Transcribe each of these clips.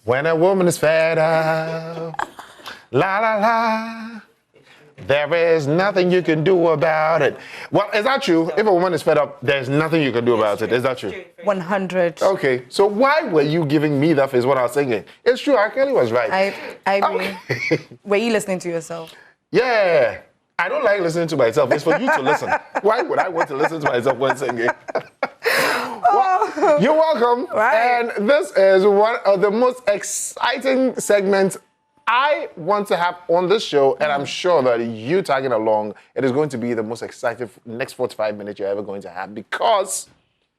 When a woman is fed up, la la la, there is nothing you can do about it. Well, is that true? If a woman is fed up, there's nothing you can do about it. Is that true? 100. Okay, so why were you giving me that face when I was singing? It's true, R. Kelly was right. I agree. Okay. Were you listening to yourself? Yeah, I don't like listening to myself. It's for you to listen. Why would I want to listen to myself when singing? Well, you're welcome. Right. And this is one of the most exciting segments I want to have on this show, and I'm sure that you tagging along, it is going to be the most exciting next 45 minutes you're ever going to have, because,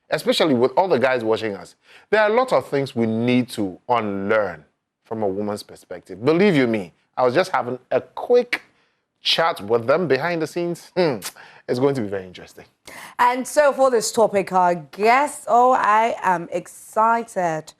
especially with all the guys watching us, there are a lot of things we need to unlearn from a woman's perspective. Believe you me, I was just having a quick chat with them behind the scenes. It's going to be very interesting. And so for this topic, our guest, I am excited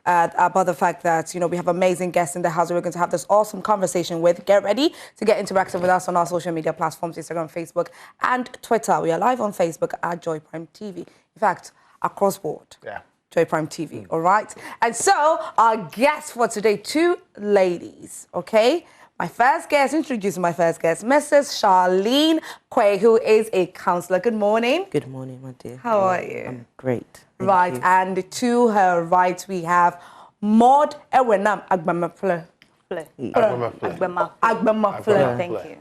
about the fact that, we have amazing guests in the house. We're going to have this awesome conversation with. Get ready to get interactive with us on our social media platforms, Instagram, Facebook, and Twitter. We are live on Facebook at Joy Prime TV. In fact, across board. Yeah. Joy Prime TV, all right? And so, our guests for today, 2 ladies, okay? Introducing my first guest, Mrs. Charlene Quay, who is a counselor. Good morning. Good morning, my dear. How are you? I'm great. Right, you. And to her right, we have Maud Ewenam Agbamafle. Agbamafle. Thank you.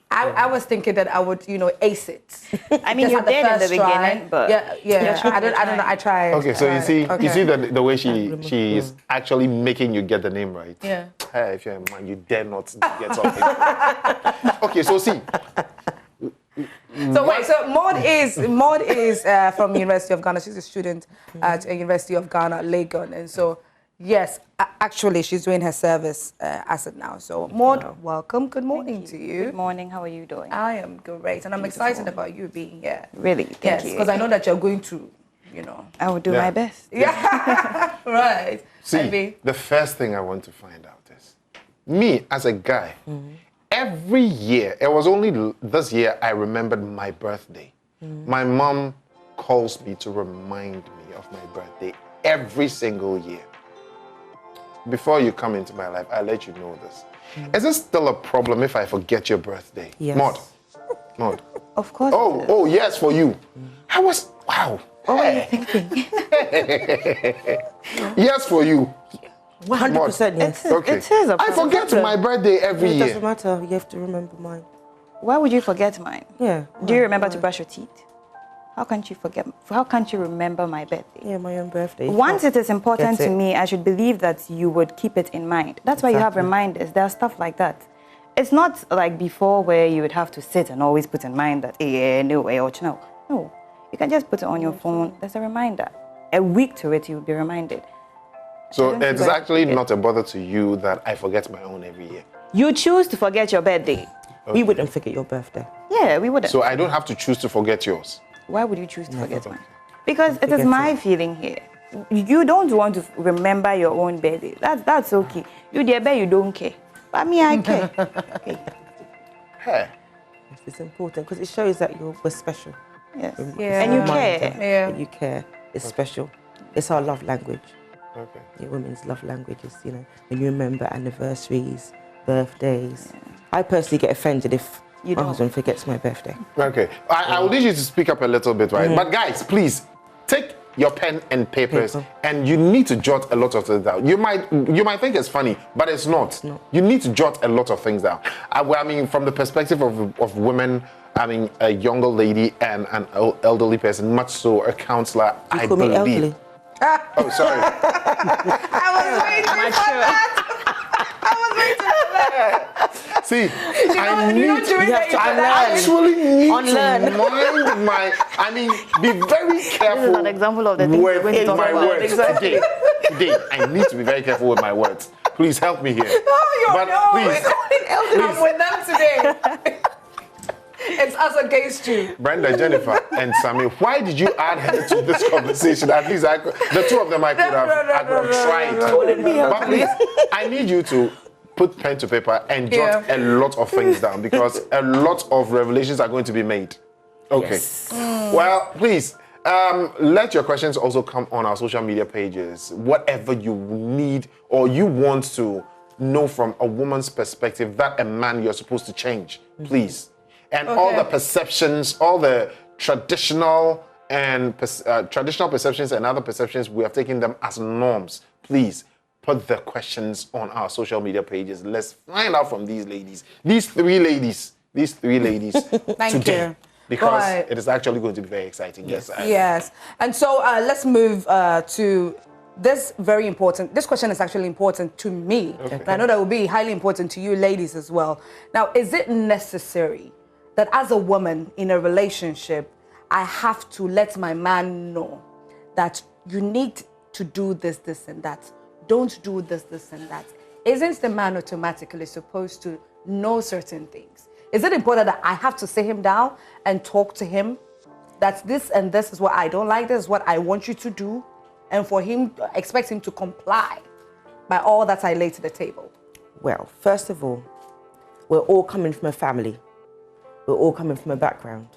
I was thinking that I would, ace it. I mean, you did in the beginning, but yeah. I don't know. I tried. Okay, so you see the way she is actually making you get the name right. Yeah. Hey, if you're a man, you dare not get something. Okay, so see. So wait, so Maud is from University of Ghana. She's a student at University of Ghana, Legon, and so yes, actually she's doing her service as it now. So Maud, welcome. Good morning to you. Good morning. How are you doing? I am great, and I'm excited about you being here. Really? Thank you. Because I know that you're going to, I will do my best. Yeah. Right. See, the first thing I want to find out is me as a guy. Every year, it was only this year I remembered my birthday. My mom calls me to remind me of my birthday every single year. Before you come into my life, I'll let you know this. Is it still a problem if I forget your birthday? Yes. Maud. Of course. Oh, yes, for you. Wow. What were you thinking? Yes, for you. 100% yes. Okay. It is a I forget my birthday every It year. doesn't matter. You have to remember mine. Why would you forget mine? Yeah. Do you remember to brush your teeth? How can't you forget? How can't you remember my birthday? Yeah, my own birthday. Once it is important to me, I should believe that you would keep it in mind. That's why you have reminders. There are stuff like that. It's not like before where you would have to sit and always put in mind that, no. You can just put it on your phone. There's a reminder. A week to it, you'll be reminded. So it's actually not a bother to you that I forget my own every year. You choose to forget your birthday. Okay. We wouldn't forget your birthday. Yeah, we wouldn't. So I don't have to choose to forget yours. Why would you choose to forget mine? Because it is my feeling here. You don't want to remember your own birthday. That's okay. You dear bear, you don't care. But me, I care. Okay. Hey. It's important because it shows that we're special. Yes. Yeah. And you care. That you care. It's special. It's our love language. Okay. Your women's love languages, when you remember anniversaries, birthdays. I personally get offended if my husband forgets my birthday. Okay. I will need you to speak up a little bit, right? But guys, please, take your pen and papers and you need to jot a lot of things down. You might think it's funny, but it's not. It's not. You need to jot a lot of things down. I mean, from the perspective of women, I mean, a younger lady and an elderly person, much so a counselor, I call me believe. elderly? Oh, sorry. I was waiting for that. See, I actually need to mind my. I mean, be very careful. This is an example of the things we're going to talk my about. words. Exactly. Today, I need to be very careful with my words. Please help me here. Please. I'm with them today. It's us against you. Brenda, Jennifer, and Sammy, why did you add her to this conversation? At least the two of them I could have tried. But please, I need you to put pen to paper and jot a lot of things down because a lot of revelations are going to be made. Okay. Yes. Well, please, let your questions also come on our social media pages. Whatever you need or you want to know from a woman's perspective that a man you're supposed to change, please. And all the perceptions, all the traditional perceptions and other perceptions, we have taken them as norms. Please put the questions on our social media pages. Let's find out from these ladies, these three ladies Thank today. you. Because Right. it is actually going to be very exciting. Yes. Yes. And so let's move to this very important. This question is actually important to me. Okay. And I know that will be highly important to you ladies as well. Now, is it necessary that as a woman in a relationship, I have to let my man know that you need to do this, this, and that? Don't do this, this, and that. Isn't the man automatically supposed to know certain things? Is it important that I have to sit him down and talk to him that this and this is what I don't like, this is what I want you to do, and for him, expect him to comply by all that I lay to the table? Well, first of all, we're all coming from a family. We're all coming from a background.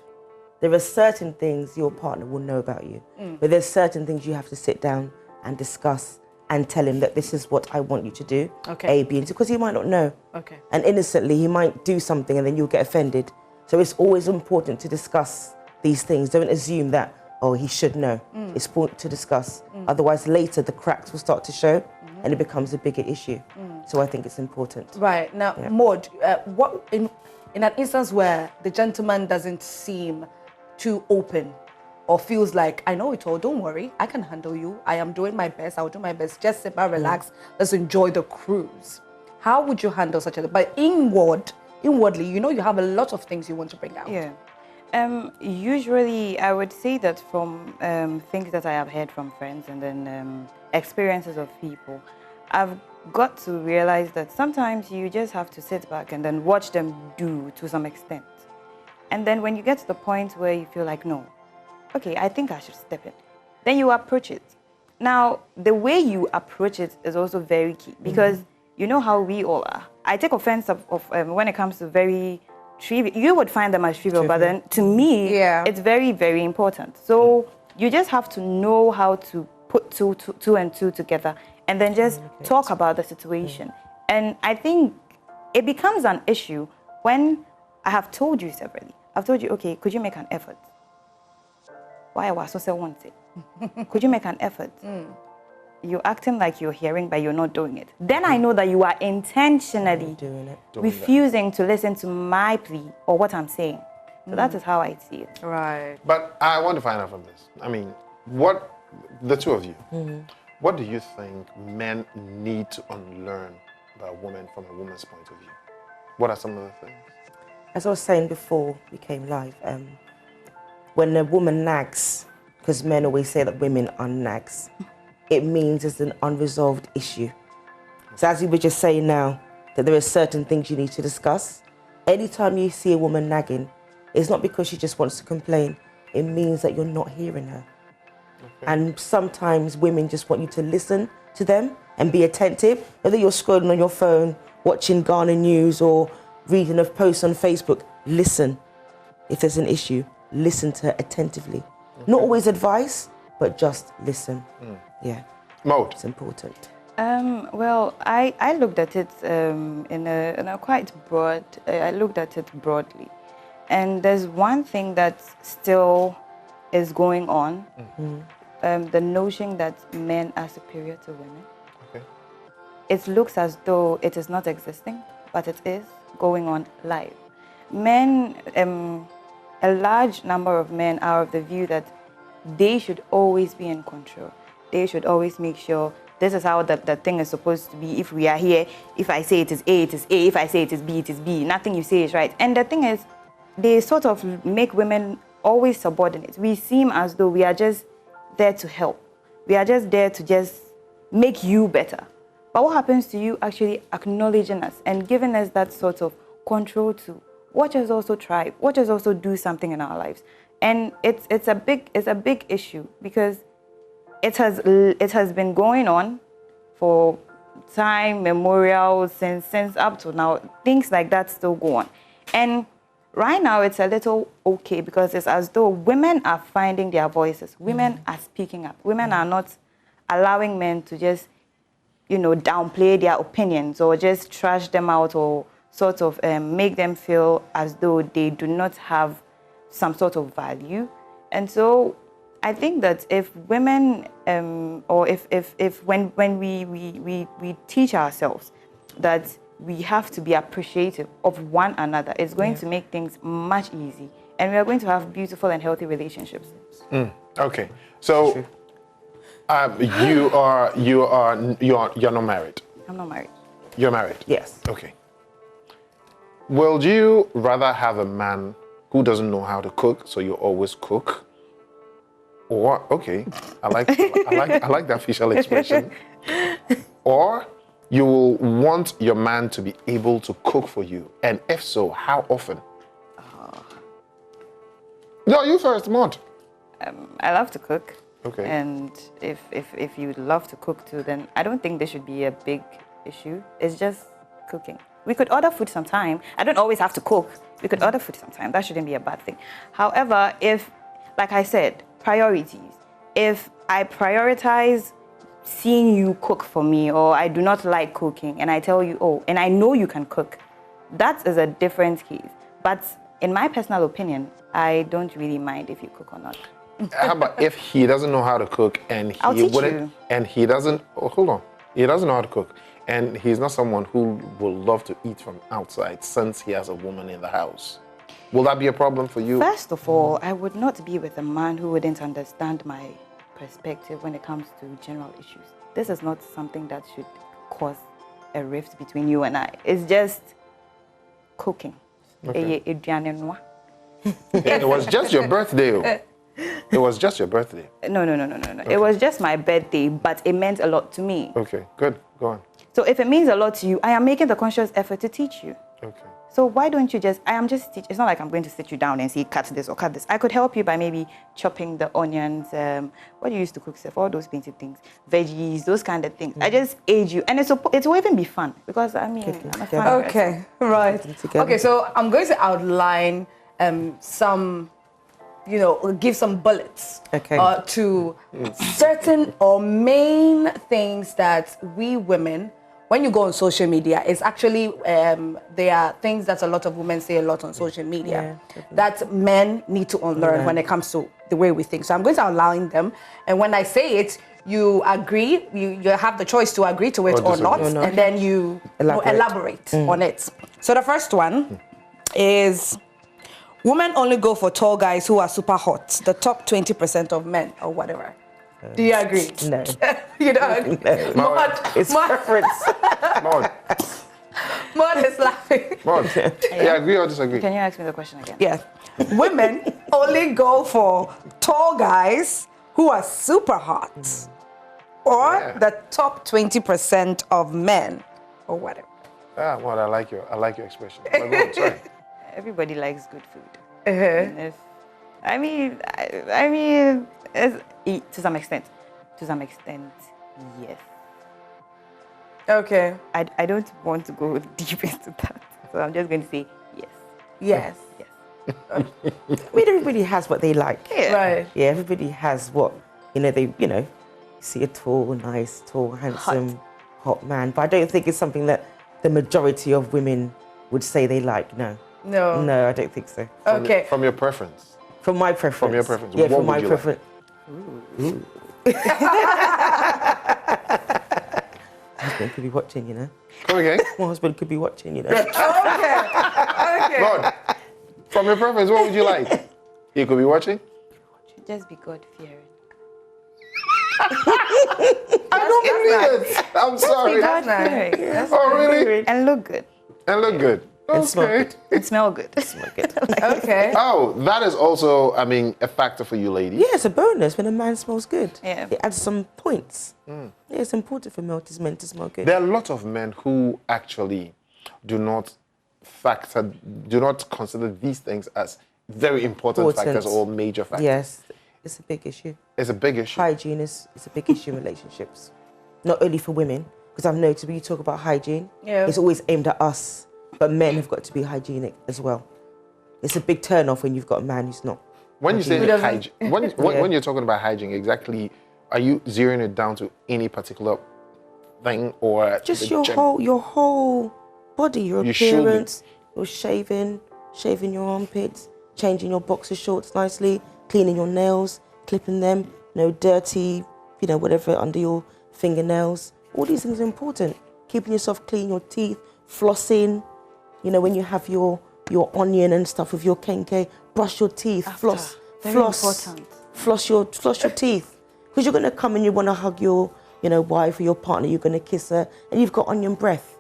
There are certain things your partner will know about you, but there's certain things you have to sit down and discuss and tell him that this is what I want you to do, Okay. A, B, and C, because he might not know. Okay. And innocently, he might do something and then you'll get offended. So it's always important to discuss these things. Don't assume that, oh, he should know. It's important to discuss. Otherwise, later, the cracks will start to show and it becomes a bigger issue. So I think it's important. Right. Now, Maud, what in an instance where the gentleman doesn't seem too open or feels like, I know it all, don't worry, I can handle you, I am doing my best, I'll do my best, just sit back, relax, let's enjoy the cruise. How would you handle such a thing? But inwardly, you know you have a lot of things you want to bring out. Yeah. Usually, I would say that from things that I have heard from friends and then experiences of people, I've got to realize that sometimes you just have to sit back and then watch them do to some extent. And then when you get to the point where you feel like, no, okay, I think I should step in, then you approach it. Now, the way you approach it is also very key because you know how we all are. I take offense of when it comes to very trivial. You would find them as trivial, but then to me, it's very, very important. So you just have to know how to put two and two together and then just talk about the situation. And I think it becomes an issue when I have told you separately. I've told you, okay, could you make an effort? Why I was so want it? Could you make an effort? You're acting like you're hearing, but you're not doing it. Then I know that you are intentionally refusing to listen to my plea or what I'm saying. So that is how I see it. Right. But I want to find out from this. I mean, what, the two of you, what do you think men need to unlearn about women from a woman's point of view? What are some of the things? As I was saying before we came live, when a woman nags, because men always say that women are nags, it means it's an unresolved issue. So as you were just saying now, that there are certain things you need to discuss. Anytime you see a woman nagging, it's not because she just wants to complain. It means that you're not hearing her. And sometimes women just want you to listen to them and be attentive. Whether you're scrolling on your phone, watching Ghana News or reading a post on Facebook, listen. If there's an issue, listen to her attentively. Not always advice, but just listen. Yeah. Maud. It's important. Well, I looked at it in a quite broad, I looked at it broadly. And there's one thing that still is going on, the notion that men are superior to women. Okay. It looks as though it is not existing, but it is going on live. Men, a large number of men are of the view that they should always be in control. They should always make sure this is how the thing is supposed to be. If we are here, if I say it is A, it is A. If I say it is B, it is B. Nothing you say is right. And the thing is, they sort of make women always subordinate. We seem as though we are just there to help. We are just there to just make you better. But what happens to you actually acknowledging us and giving us that sort of control to watch us also try, watch us also do something in our lives. And it's a big issue because it has been going on for time memorial since up to now. Things like that still go on. And right now it's a little okay because it's as though women are finding their voices. Women are speaking up. Women are not allowing men to just, downplay their opinions or just trash them out or sort of make them feel as though they do not have some sort of value. And so I think that if women or if when we teach ourselves that we have to be appreciative of one another, it's going to make things much easy, and we are going to have beautiful and healthy relationships. Okay, so you're not married. I'm not married. You're married. Yes. Okay. Will you rather have a man who doesn't know how to cook, so you always cook? Or I like that facial expression. Or you will want your man to be able to cook for you, and if so, how often? No, you first, Maud. I love to cook. Okay. And if you love to cook too, then I don't think there should be a big issue. It's just cooking. We could order food sometime. I don't always have to cook. We could order food sometime. That shouldn't be a bad thing. However, if, like I said, priorities. If I prioritize seeing you cook for me, or I do not like cooking, and I tell you, oh, and I know you can cook, that is a different case. But in my personal opinion, I don't really mind if you cook or not. How about if he doesn't know how to cook and I'll he teach wouldn't, you. and he doesn't, hold on, he doesn't know how to cook, and he's not someone who will love to eat from outside since he has a woman in the house. Will that be a problem for you? First of all, I would not be with a man who wouldn't understand my perspective when it comes to general issues. This is not something that should cause a rift between you and I. It's just cooking. Okay. No. It was just your birthday. It was just your birthday. No. Okay. It was just my birthday, but it meant a lot to me. Okay, good. Go on. So if it means a lot to you, I am making the conscious effort to teach you. Okay. So why don't you just, I am just teach. It's not like I'm going to sit you down and say, cut this or cut this. I could help you by maybe chopping the onions, what do you used to cook, Seth? All those painted things, veggies, those kind of things. I just aid you. And it will even be fun because, I mean, I'm a fun Okay, right. Okay, so I'm going to outline some, give some bullets to certain or main things that we women, when you go on social media, it's actually, there are things that a lot of women say a lot on social media that men need to unlearn when it comes to the way we think. So I'm going to outline them. And when I say it, you agree, you have the choice to agree to it or not, and then you elaborate on it. So the first one is, women only go for tall guys who are super hot, the top 20% of men or whatever. Do you agree? No. You don't? No. It's preference. Maud is laughing. Maud, you agree or disagree? Can you ask me the question again? Yes. Women only go for tall guys who are super hot, or the top 20% of men, or whatever. Maud, I like your expression. But go on, sorry. Everybody likes good food. And I mean, to some extent, yes. Okay. I don't want to go deep into that, so I'm just going to say yes. Yes. Yes. I mean, everybody has what they like. Yeah. Right. Yeah, everybody has what, they, see a tall, nice, tall, handsome, hot man. But I don't think it's something that the majority of women would say they like, no. No. No, I don't think so. Okay. From your preference. From my preference. From your preference. Yeah, What from my would you like? preference. Ooh. My husband could be watching, Okay. My husband could be watching, Okay. Okay. Maud, from your preference, what would you like? He could be watching? Just be God-fearing. I don't believe it. I'm sorry. That's nice. God-fearing. Oh, really? And look good. And look good. And smell Okay. good. And smell good. Smell good. Okay. Oh, that is also, a factor for you ladies. Yeah, it's a bonus when a man smells good. Yeah. It adds some points. Yeah, it's important for men to smell good. There are a lot of men who actually do not consider these things as very important factors or major factors. Yes, it's a big issue. It's a big issue. Hygiene is a big issue in relationships. Not only for women, because I've noticed when you talk about hygiene, it's always aimed at us, but men have got to be hygienic as well. It's a big turn off when you've got a man who's not. When you say doesn't- hygiene, when you're talking about hygiene, exactly, are you zeroing it down to any particular thing or Just the your whole body, your You should be. appearance, your shaving your armpits, changing your boxer shorts nicely, cleaning your nails, clipping them, dirty, whatever under your fingernails. All these things are important. Keeping yourself clean, your teeth, flossing, when you have your onion and stuff with your kenke, brush your teeth, floss, Very important. floss your teeth. Because you're going to come and you want to hug your, wife or your partner, you're going to kiss her, and you've got onion breath.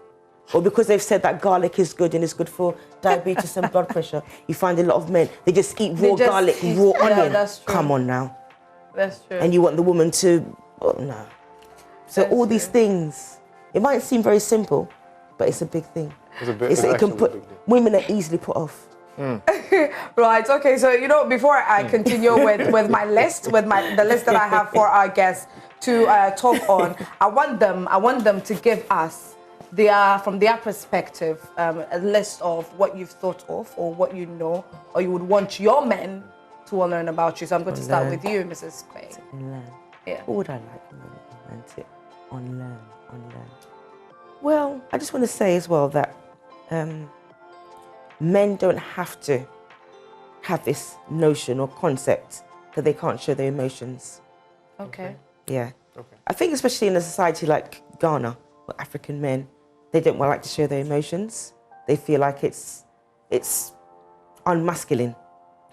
Or because they've said that garlic is good and it's good for diabetes and blood pressure, you find a lot of men, they just eat raw garlic, raw onion. That's true. Come on now. That's true. And you want the woman to, no. So That's all these true. things, it might seem very simple, but it's a big thing. It's a bit. It can put, women are easily put off. Right. Okay. So before I continue with my list, the list that I have for our guests to talk on, I want them to give us from their perspective a list of what you've thought of or what you know or you would want your men to learn about you. So I'm going to start with you, Mrs. Quay. Unlearn. Yeah. What would I like women to unlearn? Well, I just want to say as well that men don't have to have this notion or concept that they can't show their emotions. Okay. Yeah. Okay. I think especially in a society like Ghana, where African men, they don't like to show their emotions. They feel like it's unmasculine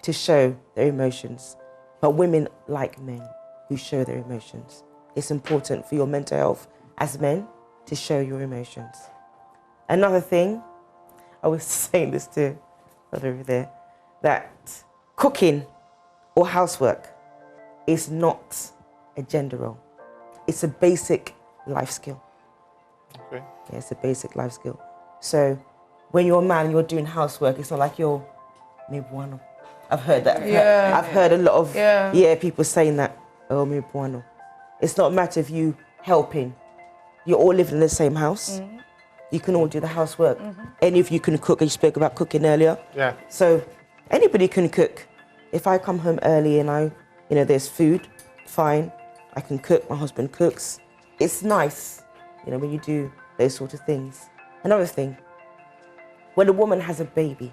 to show their emotions. But women like men who show their emotions. It's important for your mental health as men to show your emotions. Another thing, I was saying this to brother over there, that cooking or housework is not a gender role. It's a basic life skill. Okay. Yeah, it's a basic life skill. So when you're a man, you're doing housework, it's not like you're mi bueno. I've heard that. Yeah. I've heard a lot of Yeah. people saying that. Oh, mi bueno. It's not a matter of you helping. You're all living in the same house. Mm-hmm. You can all do the housework. Any of you can cook. You spoke about cooking earlier. Yeah. So anybody can cook. If I come home early and there's food, fine. I can cook. My husband cooks. It's nice, when you do those sort of things. Another thing, when a woman has a baby,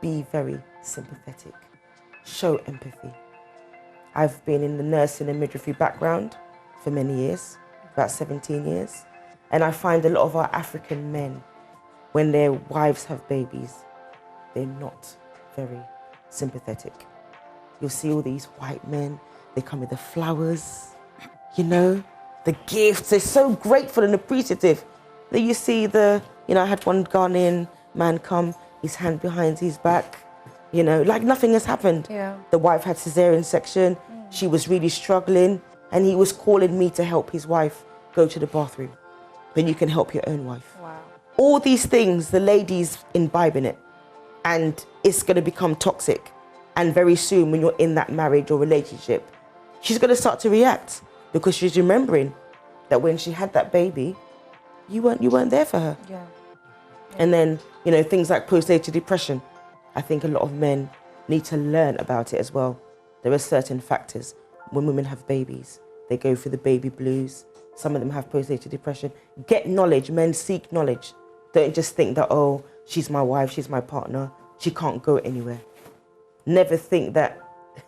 be very sympathetic. Show empathy. I've been in the nursing and midwifery background for many years, about 17 years. And I find a lot of our African men, when their wives have babies, they're not very sympathetic. You'll see all these white men, they come with the flowers, the gifts. They're so grateful and appreciative. Then you see I had one Ghanaian man come, his hand behind his back, like nothing has happened. Yeah. The wife had cesarean section. She was really struggling, and he was calling me to help his wife go to the bathroom. Then you can help your own wife. Wow. All these things, the ladies imbibing it, and it's going to become toxic. And very soon, when you're in that marriage or relationship, she's going to start to react because she's remembering that when she had that baby, you weren't there for her. Yeah. And then, things like postnatal depression. I think a lot of men need to learn about it as well. There are certain factors. When women have babies, they go through the baby blues. Some of them have postnatal depression. Get knowledge. Men seek knowledge. Don't just think that, oh, she's my wife, she's my partner, she can't go anywhere. Never think that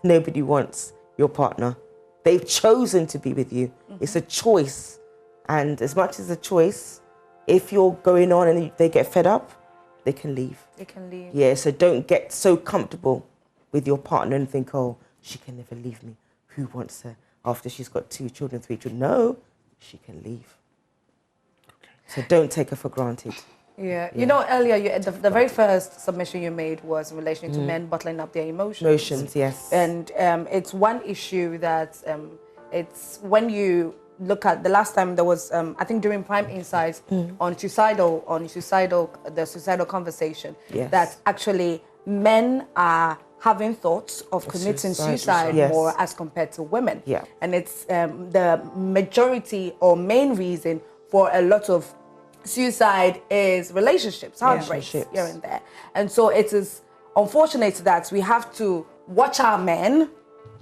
nobody wants your partner. They've chosen to be with you. It's a choice. And as much as a choice, if you're going on and they get fed up, they can leave. They can leave. Yeah, so don't get so comfortable with your partner and think, oh, she can never leave me. Who wants her after she's got 2 children, 3 children? No, she can leave. Okay. So don't take her for granted. Yeah. Earlier, the very first submission you made was in relation to men bottling up their emotions. Emotions, yes. And it's one issue that it's when you look at the last time there was, I think during Prime Insights on the suicidal conversation, Yes. that actually men are having thoughts of committing suicide Yes. more as compared to women. Yeah. And it's the majority or main reason for a lot of suicide is relationships, heartbreaks Relationships. here and there. And so it is unfortunate that we have to watch our men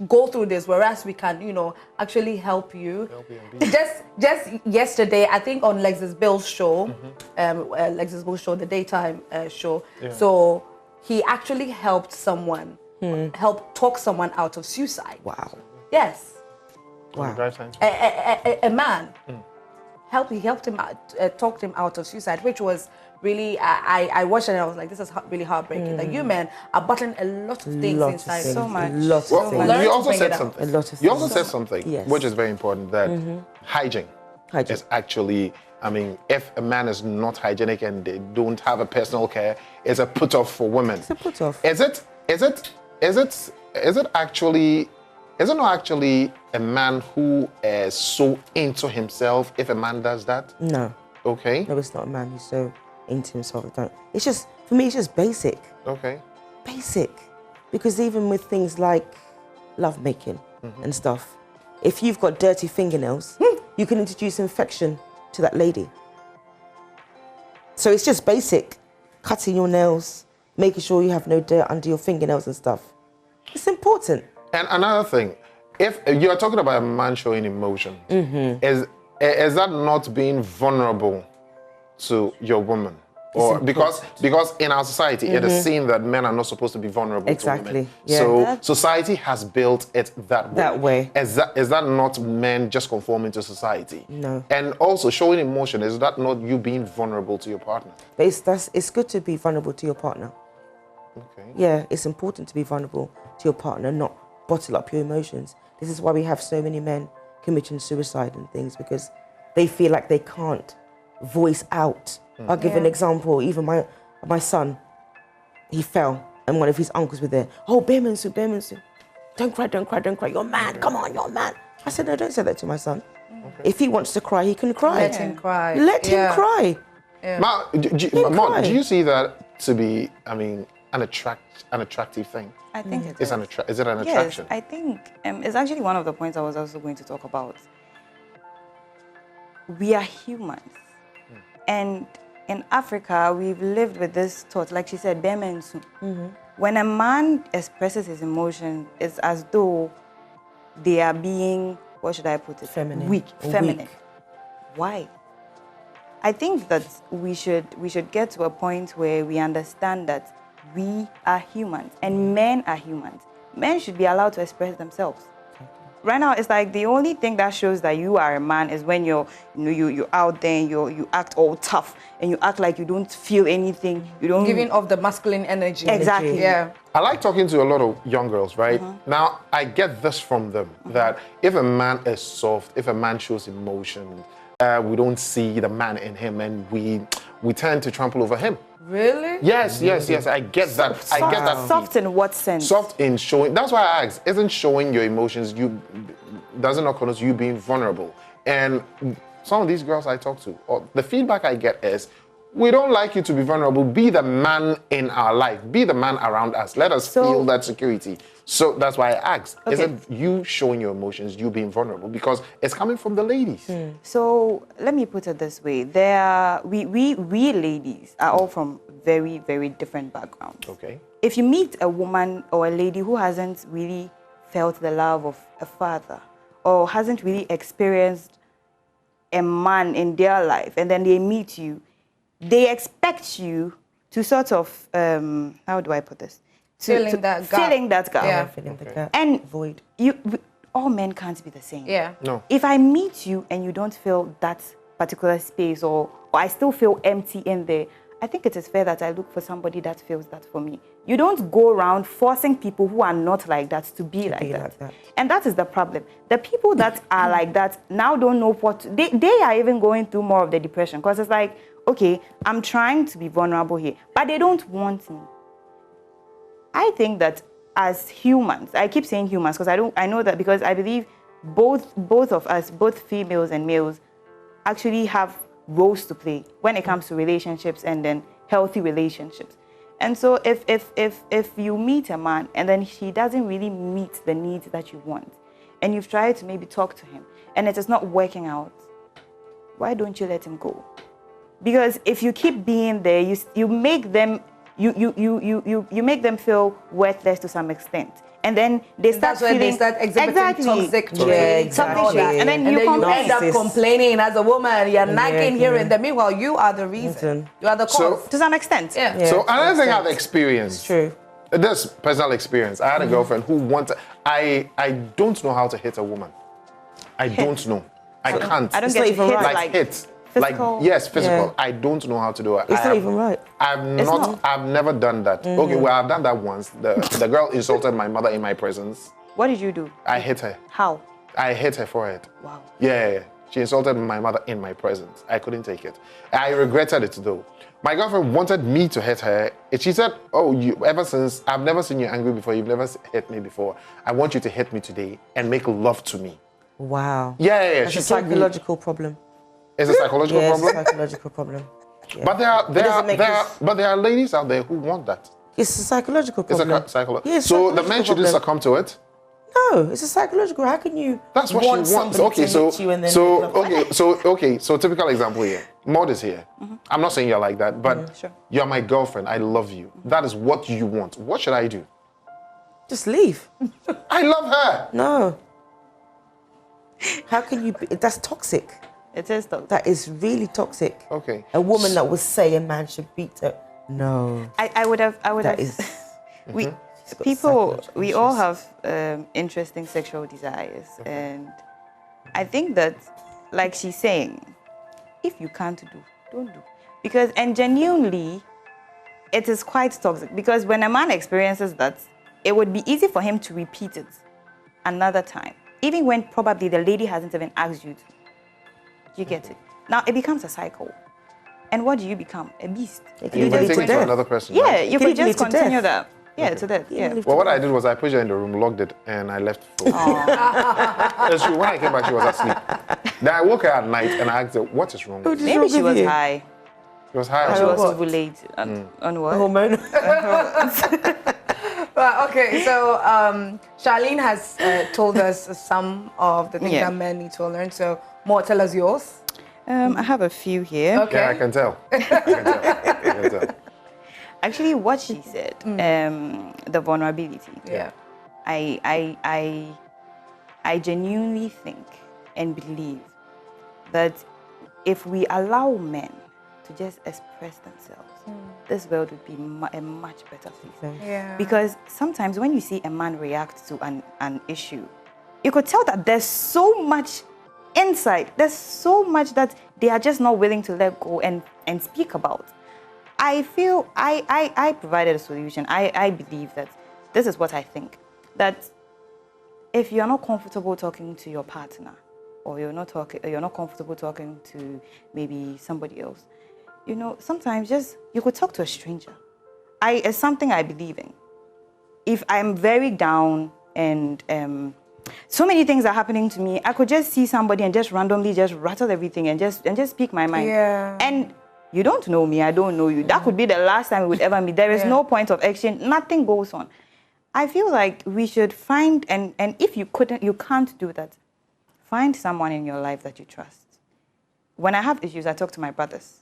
go through this, whereas we can, you know, actually help you. Just yesterday, I think on Lexus Bill's show, Lexus Bill's show, the daytime show. Yeah. So he actually helped someone, helped talk someone out of suicide. Wow. Yes. Wow. A man. He helped him out, talked him out of suicide, which was really, I watched it and I was like, this is really heartbreaking. Like, you men are battling a lot of things inside. So much. Lots Well, of things. Learn you to also bring said it out. something. A lot of You also things. said something, Yes. which is very important, that hygiene is actually, I mean, if a man is not hygienic and they don't have a personal care, it's a put-off for women. It's a put-off. Is it not actually a man who is so into himself if a man does that? No. Okay. No, it's not a man who's so into himself. It's just, for me, it's just basic. Okay. Basic. Because even with things like lovemaking and stuff, if you've got dirty fingernails, you can introduce infection to that lady. So it's just basic. Cutting your nails, making sure you have no dirt under your fingernails and stuff. It's important. And another thing, if you're talking about a man showing emotion, is that not being vulnerable to your woman? Or because in our society, it is seen that men are not supposed to be vulnerable to Exactly, women. yeah. So society has built it that way. That way. Is that not men just conforming to society? No. And also showing emotion, is that not you being vulnerable to your partner? But it's good to be vulnerable to your partner. Okay. Yeah, it's important to be vulnerable to your partner, not bottle up your emotions. This is why we have so many men committing suicide and things, because they feel like they can't voice out. I'll give an example. Even my son, he fell and one of his uncles were there. Oh, Bemensu, don't cry, don't cry, don't cry. You're mad, come on, you're mad. I said, no, don't say that to my son. Okay. If he wants to cry, he can cry. Let him cry. Let him cry. Ma, do you see that to be, I mean, an attractive thing? I think it Is is. is it an attraction? Yes, I think it's actually one of the points I was also going to talk about. We are humans. And in Africa, we've lived with this thought, like she said, bemensu. When a man expresses his emotion, it's as though they are being, what should I put it? Feminine. Weak. Or Feminine. weak. Why? I think that we should get to a point where we understand that we are humans and men are humans. Men should be allowed to express themselves. Right now, it's like the only thing that shows that you are a man is when you're out there and you act all tough and you act like you don't feel anything. You don't Giving off the masculine energy. Exactly. Yeah. I like talking to a lot of young girls, right? Now, I get this from them, that if a man is soft, if a man shows emotion, we don't see the man in him and we tend to trample over him. Really? Yes, I get that. I get that. Soft in what sense? Soft in showing. That's why I asked. Isn't showing your emotions doesn't not connote you being vulnerable? And some of these girls I talk to, or the feedback I get is, we don't like you to be vulnerable. Be the man in our life. Be the man around us. Let us feel that security. So that's why I asked. Okay. Isn't you showing your emotions, you being vulnerable? Because it's coming from the ladies. So let me put it this way: we ladies are all from very, very different backgrounds. Okay. If you meet a woman or a lady who hasn't really felt the love of a father or hasn't really experienced a man in their life, and then they meet you, they expect you to sort of how do I put this? Filling that gap. Filling that gap. Yeah. Filling the gap. And void. all men can't be the same. Yeah. No. If I meet you and you don't feel that particular space, or I still feel empty in there, I think it is fair that I look for somebody that feels that for me. You don't go around forcing people who are not like that to be like that. And that is the problem. The people that are like that now don't know what they are even going through more of the depression, because it's like, okay, I'm trying to be vulnerable here, but they don't want me. I think that as humans, I keep saying humans because I know that because I believe both of us, both females and males, actually have roles to play when it comes to relationships and then healthy relationships. And so if you meet a man and then he doesn't really meet the needs that you want, and you've tried to maybe talk to him and it is not working out, why don't you let him go? Because if you keep being there, you make them you make them feel worthless to some extent. And then they start That's when feeling they start exhibiting toxic traits. exactly. all that. And then And you then you complain. end up complaining as a woman. You're nagging here and yeah. there. Meanwhile, you are the reason. You are the So- cause. To some extent. Yeah. So to another thing extent. I've experienced. True. This personal experience. I had a girlfriend who wanted. I don't know how to hit a woman. I don't know. I can't. I don't It's get not to even hit right. like hit. physical. Like yes, physical. Yeah. I don't know how to do it. It's not even right. I've never done that. Okay, well I've done that once. The girl insulted my mother in my presence. What did you do? I hit her. How? I hit her forehead. Wow. Yeah. She insulted my mother in my presence. I couldn't take it. I regretted it though. My girlfriend wanted me to hit her. And she said, "Oh, ever since I've never seen you angry before. You've never hit me before. I want you to hit me today and make love to me." Wow. Yeah. It's She a told me- psychological problem. It's a psychological Yeah, it's a problem. psychological problem. Yeah. But there are ladies out there who want that. It's a psychological It's problem. a psychological. Yeah, it's a So the psychological men shouldn't problem. succumb to it. No, it's a psychological. How can you That's what want she wants. somebody Okay, to so hit you and then make love? so typical example here. Maud is here. I'm not saying you're like that, but Sure. you're my girlfriend. I love you. That is what you want. What should I do? Just leave. I love her. No. How can you be? That's toxic. It is though. That is really toxic. Okay. A woman that would say a man should beat her. No. I would have. That is. We got people. psychological We all issues. have interesting sexual desires, and I think that, like she's saying, if you can't do, don't do, because and genuinely, it is quite toxic. Because when a man experiences that, it would be easy for him to repeat it another time, even when probably the lady hasn't even asked you to. You get it? Now it becomes a cycle. And what do you become? A beast. It You can might lead take to it to death. another person. Yeah, right? you Can could lead just to continue death. that. Yeah, to that. Yeah. leave Well, what I did was I put her in the room, locked it, and I left. That's true. When I came back, she was asleep. Then I woke her at night and I asked her, "What is wrong?" with you?" Maybe wrong she with was you? high. She was high. She was what? ovulated. On what? Hormone. Well, okay, so Charlene has told us some of the things Yeah. that men need to learn. So, more, tell us yours. I have a few here. Okay. Yeah, I can tell. I can tell. Actually, what she said, the vulnerability. Yeah. I genuinely think and believe that if we allow men to just express themselves, this world would be a much better place. Yeah. Because sometimes when you see a man react to an issue, you could tell that there's so much insight, there's so much that they are just not willing to let go and speak about. I feel I provided a solution. I believe that this is what I think, that if you're not comfortable talking to your partner, or you're not comfortable talking to maybe somebody else, you know, sometimes just you could talk to a stranger. It's something I believe in. If I'm very down and so many things are happening to me, I could just see somebody and just randomly just rattle everything and just speak my mind. Yeah. And you don't know me, I don't know you. That could be the last time we would ever meet. There is no point of exchange. Nothing goes on. I feel like we should find, and if you can't do that, find someone in your life that you trust. When I have issues, I talk to my brothers.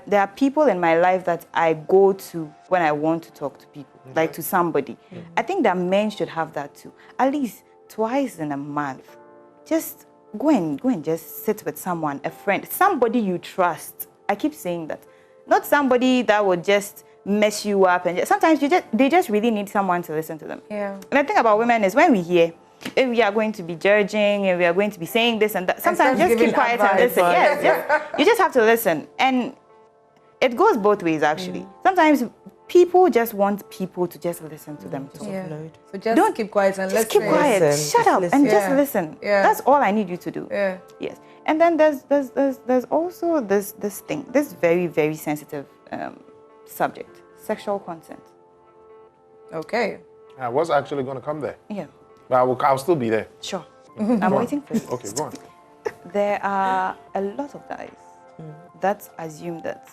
There are people in my life that I go to when I want to talk to people, like to somebody. I think that men should have that too. At least twice in a month. Just go and just sit with someone, a friend, somebody you trust. I keep saying that. Not somebody that would just mess you up, and sometimes they just really need someone to listen to them. Yeah. And the thing about women is when we hear, if we are going to be judging and we are going to be saying this and that, sometimes start just keep giving quiet and advice. listen. Yes, you just have to listen. And it goes both ways actually. Sometimes people just want people to just listen to them talk. Yeah. Load. So just Don't- keep quiet and Just listen. keep quiet. Listen, Shut just up listen. and just Yeah. listen. Yeah. That's all I need you to do. Yeah. Yes. And then there's also this thing, this very, very sensitive subject, sexual consent. Okay. I was actually going to come there. Yeah. But I'll still be there. Sure. I'm waiting for you. Okay, go on. There are a lot of guys that assume that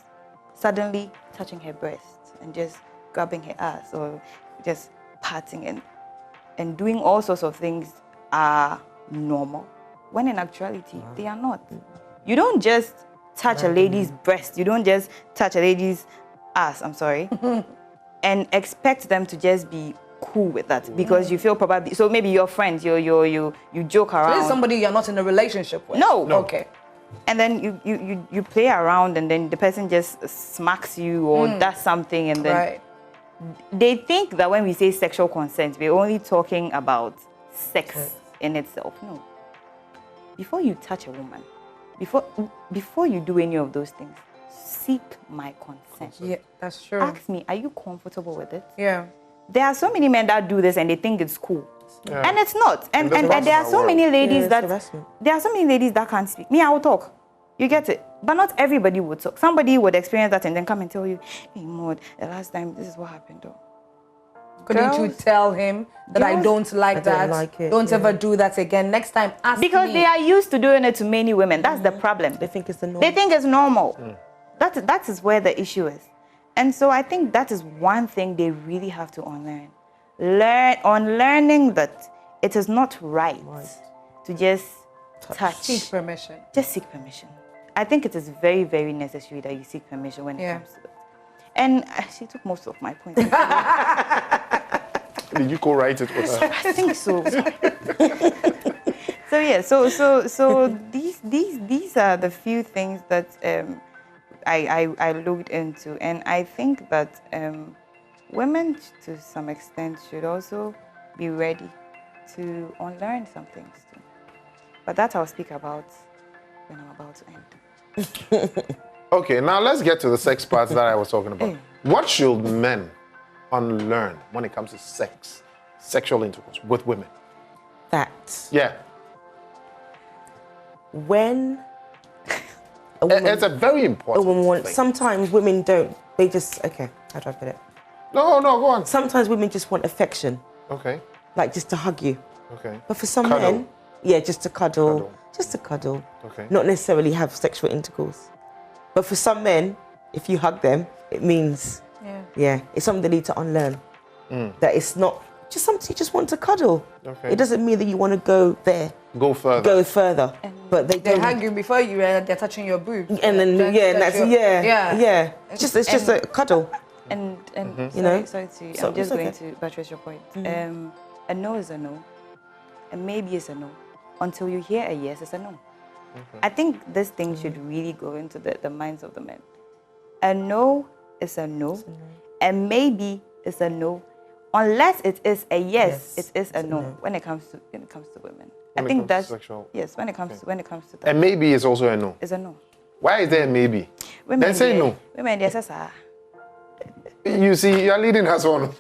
suddenly touching her breast and just grabbing her ass or just patting and doing all sorts of things are normal, when in actuality they are not. You don't just touch a lady's breast. You don't just touch a lady's I'm sorry, and expect them to just be cool with that because you feel probably, so maybe your friends, you joke around. So this is somebody you're not in a relationship with? No. Okay. And then you play around and then the person just smacks you or does something and then Right. they think that when we say sexual consent, we're only talking about sex in itself. No. Before you touch a woman, before you do any of those things, seek my consent. Yeah, that's true. Ask me, are you comfortable with it? Yeah. There are so many men that do this and they think it's cool. Yeah. And it's not. And And there are so many ladies it's harassment. there are so many ladies that can't speak. Me, I will talk. You get it? But not everybody would talk. Somebody would experience that and then come and tell you, hey Maud, the last time this is what happened though. Couldn't you Girls- tell him that I Girls- don't like I don't that? like it, Don't yeah. ever do that again. Next time, ask Because me. they are used to doing it to many women. That's the problem. They think it's the norm. They think it's normal. That is where the issue is. And so I think that is one thing they really have to unlearn. Unlearning that it is not right to just touch. Seek permission. Just seek permission. I think it is very, very necessary that you seek permission when it Yeah. comes to it. And she took most of my points. Did you co-write it with her? I think so. So yeah, so these are the few things that I looked into, and I think that women to some extent should also be ready to unlearn some things too. But that I'll speak about when I'm about to end. Okay, now let's get to the sex parts that I was talking about. What should men unlearn when it comes to sex, sexual intercourse with women? That Yeah, when a woman, it's a very a important woman wants, thing. sometimes women don't, they just, okay, how do I put it? No, go on. Sometimes women just want affection, Okay, like just to hug you. okay. But for some Cuddle. men, yeah, just to cuddle, Cuddle. just to cuddle. Okay. Not necessarily have sexual intercourse. But for some men, if you hug them, it means, Yeah. it's something they need to unlearn. That it's not just something you just want to cuddle. Okay. It doesn't mean that you want to go there, Go further. go further. But they They don't. hug you before you they're touching your boobs. And then Then and touch that's your- yeah. It's just a cuddle. And You know? sorry to, So I'm just it's going okay. to buttress your point. A no is a no, and maybe it's a no. Until you hear a yes, it's a no. I think this thing should really go into the minds of the men. A no is a no, and maybe it's a no, unless it is a yes, it is a no. When it comes to women, I When it think comes to that's sexual- yes. When it comes to that, And maybe it's also a no. it's a no. Why is there a maybe? Then say no. Women, yes, sir. You see, you're leading us on.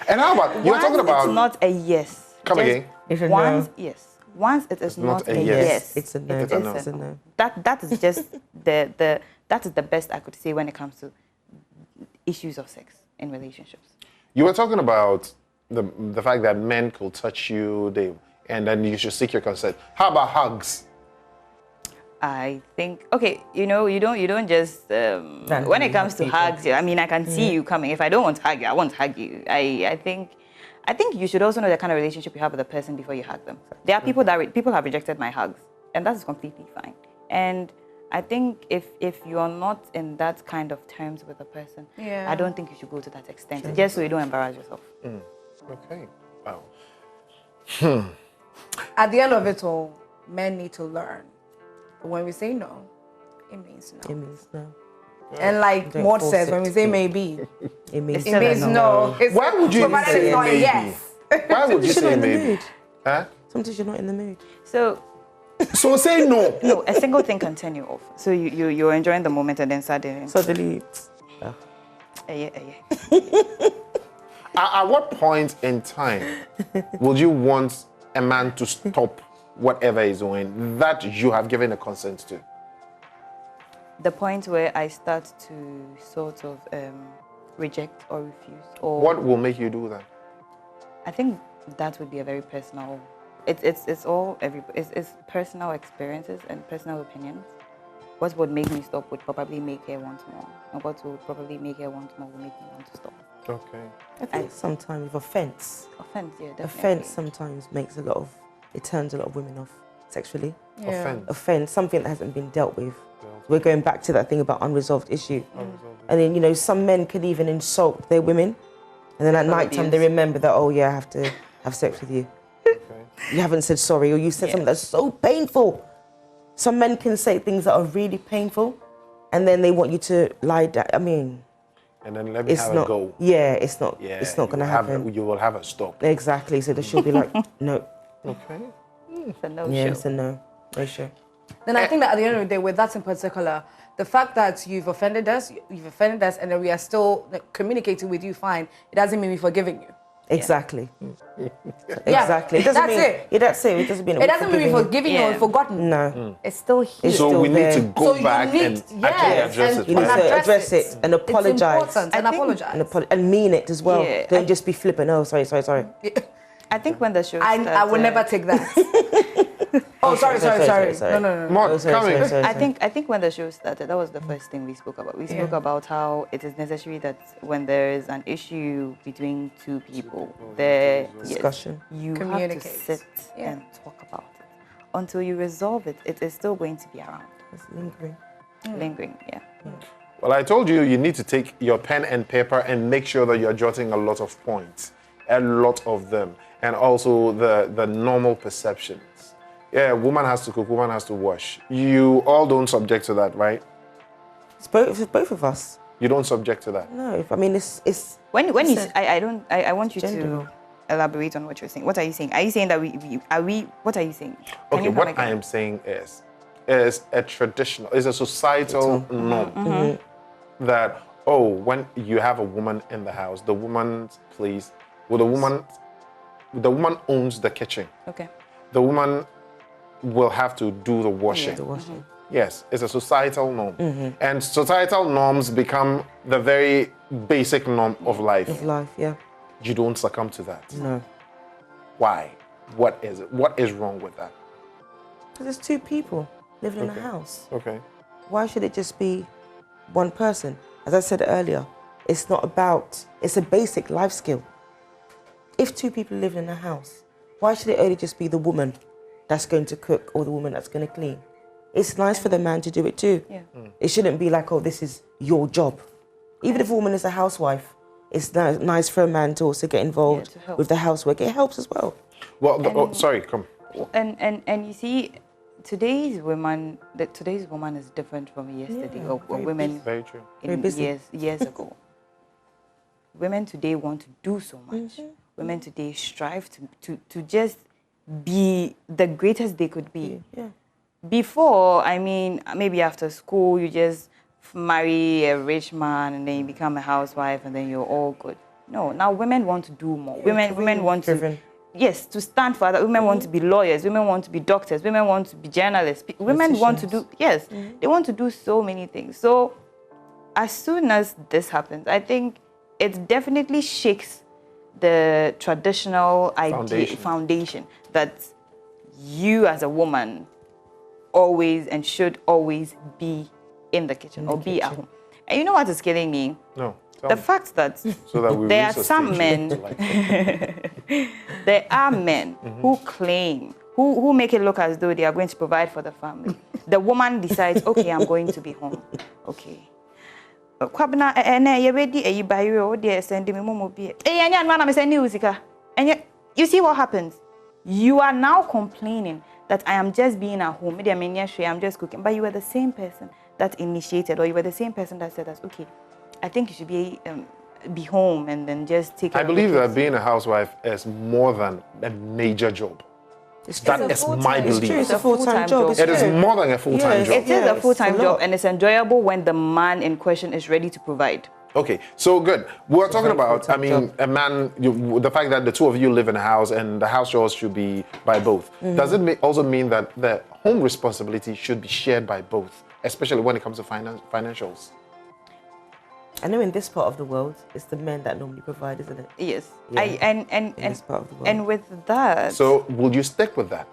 And how about, you're talking about... It's not a yes. Come Just again. It's a once, no. yes. Once it is not not a a yes. yes. It's a no. It's a no. It's a no. That is just that is the best I could say when it comes to issues of sex in relationships. You were talking about the fact that men could touch you, and then you should seek your consent. How about hugs? I think you don't just when it comes to people. hugs. I mean, I can see you coming. If I don't want to hug you, I won't hug you. I think you should also know the kind of relationship you have with the person before you hug them. There are people people have rejected my hugs, and that is completely fine. And I think if you are not in that kind of terms with a person, Yeah. I don't think you should go to that extent, just so you don't embarrass yourself. Okay. Wow. At the end of it all, men need to learn. When we say no, it means no. It means no. And like Don't Maud force says, it. when we say maybe, It means it Still a means no. no. It's Why would you provided say it's not a maybe? yes. Why would you Sometimes you're not say in the maybe? mood. Huh? Sometimes you're not in the mood. So So say no. no, a single thing can turn you off. So you're enjoying the moment and then suddenly, Suddenly, At what point in time would you want a man to stop whatever he's doing that you have given a consent to? the point where I start to sort of reject or refuse, or What will make you do that? I think that would be a very personal. It's personal experiences and personal opinions. What would make me stop would probably make her want more, and what would probably make her want more will make me want to stop. Okay. I think sometimes with offense, Offense, yeah, definitely. offense sometimes makes it turns a lot of women off sexually. Offense. Offense, something that hasn't been dealt with. We're going back to that thing about unresolved issue. And then, you know, some men could even insult their women. And then at night time, they remember that, oh, yeah, I have to have sex with you. You haven't said sorry, or you said something that's so painful. Some men can say things that are really painful, and then they want you to lie down. I mean, and then let me have a go. Yeah, it's not going to happen. You will have a stop. Exactly. So she'll be like, no. Okay. It's a no-show. Yeah, it's a no. No show. Then I think that at the end of the day, with that in particular, the fact that you've offended us, and then we are still communicating with you fine, it doesn't mean we're forgiving you. Exactly. Exactly. It doesn't mean, it. Yeah, that's it. It doesn't mean we're forgiving you or forgotten. No. It's still here. So we need to go back and actually address it. You need to address it and apologize. It's important and apologize. And mean it as well. Yeah. Don't just be flippant. Oh, sorry. I think when the show I will never take that. Oh, sorry. No. Mark, sorry. I think when the show started, that was the first thing we spoke about. We spoke about how it is necessary that when there is an issue between two people, discussion, you have to sit and talk about it. Until you resolve it, it is still going to be around. It's lingering. Lingering, yeah. Well, I told you need to take your pen and paper and make sure that you're jotting a lot of points, a lot of them, and also the normal perceptions. Yeah, woman has to cook, woman has to wash. You all don't subject to that, right? It's both of us. You don't subject to that? No, I mean, it's when you I want you to elaborate on what you're saying. What are you saying? Are you saying that what are you saying? Okay, what I am saying is a traditional, is a societal norm that, when you have a woman in the house, the woman's place, the woman owns the kitchen. Okay. The woman will have to do the washing. Yes, it's a societal norm. And societal norms become the very basic norm of life. You don't succumb to that. No. Why? What is it? What is wrong with that? Because there's two people living in a house. Okay. Why should it just be one person? As I said earlier, it's a basic life skill. If two people live in a house, why should it only just be the woman that's going to cook or the woman that's going to clean? It's nice for the man to do it too. Yeah. It shouldn't be like, this is your job. Even if a woman is a housewife, it's nice for a man to also get involved with the housework. It helps as well. Well, sorry, come. And you see, today's woman is different from yesterday or women years ago. Women today want to do so much. Women today strive to just be the greatest they could be. Yeah. Before, I mean, maybe after school, you just marry a rich man and then you become a housewife and then you're all good. No, now women want to do more. Women want to, to stand for other. Women want to be lawyers. Women want to be doctors. Women want to be journalists. Women want to do, they want to do so many things. So as soon as this happens, I think it definitely shakes the traditional foundation that you as a woman always and should always be in the kitchen or be at home. And you know what is killing me? No. The fact that, there are some men, there are men who claim, who make it look as though they are going to provide for the family. The woman decides, okay, I'm going to be home. Okay. And you see what happens? You are now complaining that I am just being at home. I'm just cooking. But you were the same person that initiated, or you were the same person that said, okay, I think you should be home and then just take care of the kids. I believe that being a housewife is more than a major job. That is my belief. It's a full-time job. It is more than a full-time job. It is a full-time job, and it's enjoyable when the man in question is ready to provide. Okay, so good. We're talking about, a man, the fact that the two of you live in a house and the house chores should be by both. Does it also mean that the home responsibility should be shared by both, especially when it comes to financials? I know in this part of the world, it's the men that normally provide, isn't it? Yes. Yeah. In this part of the world. And with that... So, will you stick with that?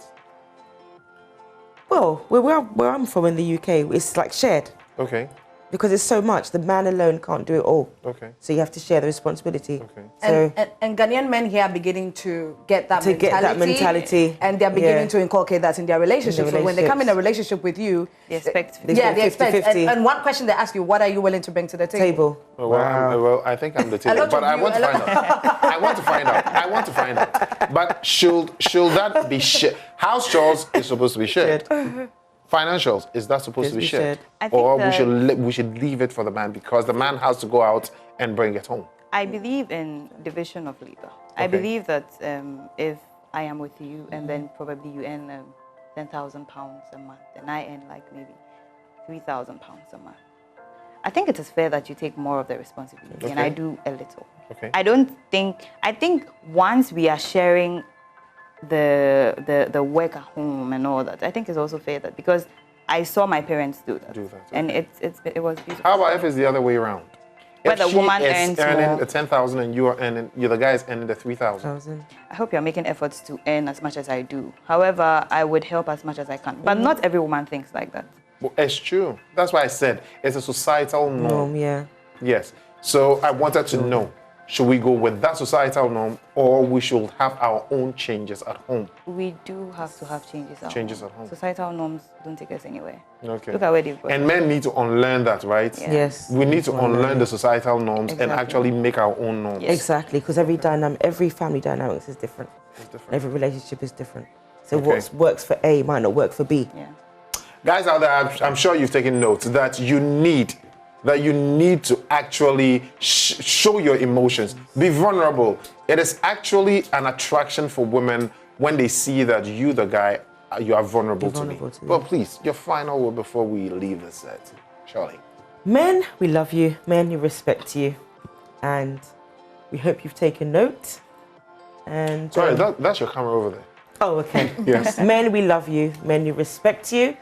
Well, where I'm from in the UK, it's like shared. Okay. because it's so much. The man alone can't do it all. Okay. So you have to share the responsibility. Okay. So And Ghanaian men here are beginning to get that To get that mentality. and they're beginning Yeah. to inculcate that in their relationship. So when they come in a relationships. relationship with you, They expect They yeah, get they expect. 50-50. And one question they ask you, what are you willing to bring to the table? Oh, well, I think I'm the table, lot but of I you- want to a lot- find out. I want to find out. I want to find out. But should that be shared? House chores is supposed to be shared. Financials, is that supposed to be shared? I think Or that- we should leave it for the man because the man has to go out and bring it home. I believe in division of labor. I Okay. believe that if I am with you and then probably you earn £10,000 a month and I earn like maybe £3,000 a month, I think it is fair that you take more of the responsibility and Okay. I do a little. Okay. I think once we are sharing the work at home and all that, I think it's also fair that because I saw my parents do that. And okay. it was beautiful. How about if it's the other way around? Where If the she woman is earns earning more. the 10,000 and the guy is earning the 3,000. I hope you're making efforts to earn as much as I do. However, I would help as much as I can. But not every woman thinks like that. Well, it's true. That's why I said it's a societal norm. yeah. Yes. So I wanted to know, should we go with that societal norm or we should have our own changes at home? We do have to have changes at Changes at home. Societal norms don't take us anywhere. Okay. Look at where they've got. And men need to unlearn that, right? Yeah. Yes. We need to unlearn the societal norms and Exactly. actually make our own norms. Yes. Exactly, because every family dynamics is different. It's different. Every relationship is different. So Okay. what works for A might not work for B. Yeah. Guys out there, I'm sure you've taken notes that you need to actually show your emotions, be vulnerable. It is actually an attraction for women when they see that you, the guy, you are vulnerable to me. But please, your final word before we leave the set, Charlie. Men, we love you. Men, we respect you. And we hope you've taken note. And Sorry, that's your camera over there. oh, okay. Yes. Men, we love you. Men, we respect you.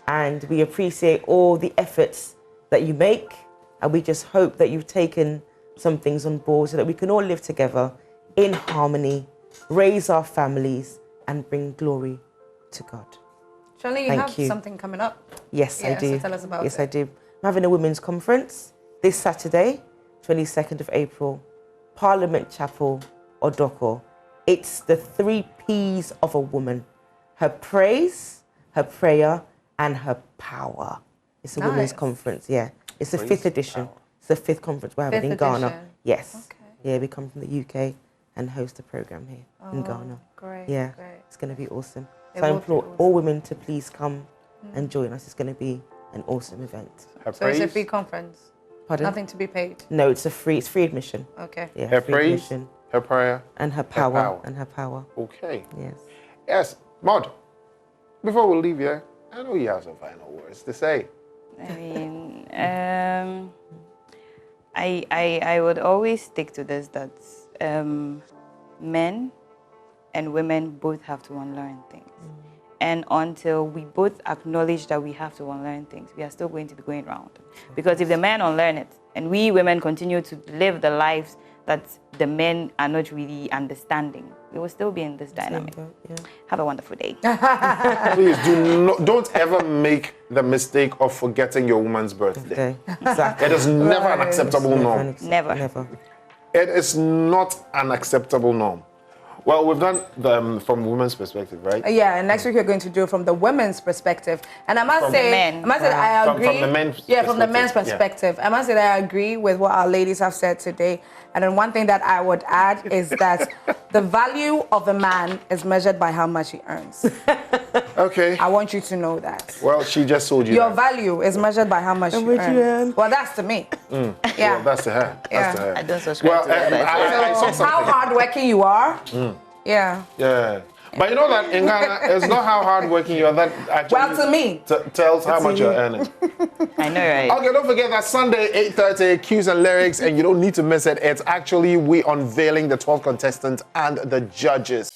And we appreciate all the efforts that you make. And we just hope that you've taken some things on board so that we can all live together in harmony, raise our families, and bring glory to God. Charlie, you Thank have you. something coming up. Yes, I Yeah, do. so tell us about yes, it. I do. I'm having a women's conference this Saturday, 22nd of April, Parliament Chapel, Odoko. It's the 3 P's of a woman: her praise, her prayer, and her power. It's a women's Nice. conference, yeah. It's the Praise, 5th edition. power. It's the 5th conference we're having Fifth in Ghana. edition. Yes. Okay. Yeah, we come from the UK and host a program here in Ghana. Great. Yeah, Great. it's going to be awesome. It So I will be implore awesome. all women to please come and join us. It's going to be an awesome event. Her So it's a praise, free conference. Pardon? Nothing to be paid. No, it's free admission. Okay. Yeah, her free praise, admission. her prayer. And her power. power. And her power. Okay. Yes. Yes, Maud, before we leave here, I know you have some final words to say. I mean, I would always stick to this that men and women both have to unlearn things. And until we both acknowledge that we have to unlearn things, we are still going to be going round. Because if the men unlearn it, and we women continue to live the lives that the men are not really understanding, we will still be in this dynamic. Yeah. Have a wonderful day. Please don't ever make the mistake of forgetting your woman's birthday. Okay. Exactly. It is never an acceptable norm. Never. Never. It is not an acceptable norm. Well, we've done from women's perspective, right? Yeah, and next week we're going to do it from the women's perspective. And I must From say, the men. I From- agree. from the men's from the men's perspective, perspective. I must say that I agree with what our ladies have said today. And then one thing that I would add is that the value of a man is measured by how much he earns. Okay. I want you to know that. Well, she just told you Your that. value is measured by how much you much you earn. earn. Well, that's to me. Yeah. Well, that's to her. That's Yeah. to her. I don't subscribe Well, to that. but I saw So how something. hardworking you are. Yeah. Yeah. But you know that in Ghana, it's not how hardworking you are that actually Well, to me. tells how much you're earning. I know, right? Okay, don't forget that Sunday, 8:30, Cues and Lyrics, and you don't need to miss it. It's actually we unveiling the 12 contestants and the judges.